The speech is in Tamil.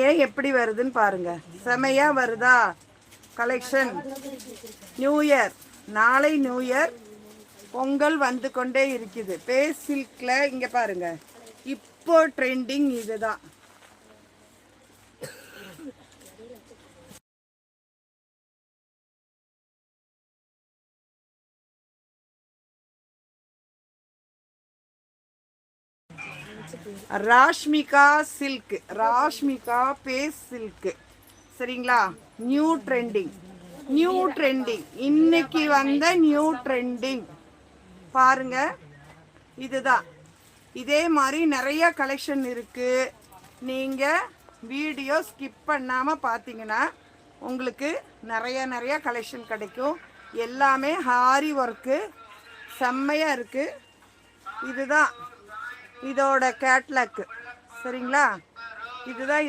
ட்ரெண்டிங்கே எப்படி வருதுன்னு பாருங்க. செமையா வருதா கலெக்ஷன்? நியூ இயர், நாளை நியூ இயர், பொங்கல் வந்து கொண்டே இருக்குது. பேஸ் சில்க்ல இங்க பாருங்க, இப்போ ட்ரெண்டிங் இதுதான். Rashmika silk, Rashmika face silk, சரிங்களா? நியூ ட்ரெண்டிங், நியூ ட்ரெண்டிங், இன்னைக்கு வந்த நியூ ட்ரெண்டிங் பாருங்க. இதுதான். இதே மாதிரி நிறைய கலெக்ஷன் இருக்கு. நீங்க வீடியோ ஸ்கிப் பண்ணாம பார்த்தீங்கன்னா உங்களுக்கு நிறைய கலெக்ஷன் கிடைக்கும். எல்லாமே ஹாரி ஒர்க்கு, செம்மையா இருக்கு. இதுதான் இதோட கேட்லாக், சரிங்களா? இதுதான்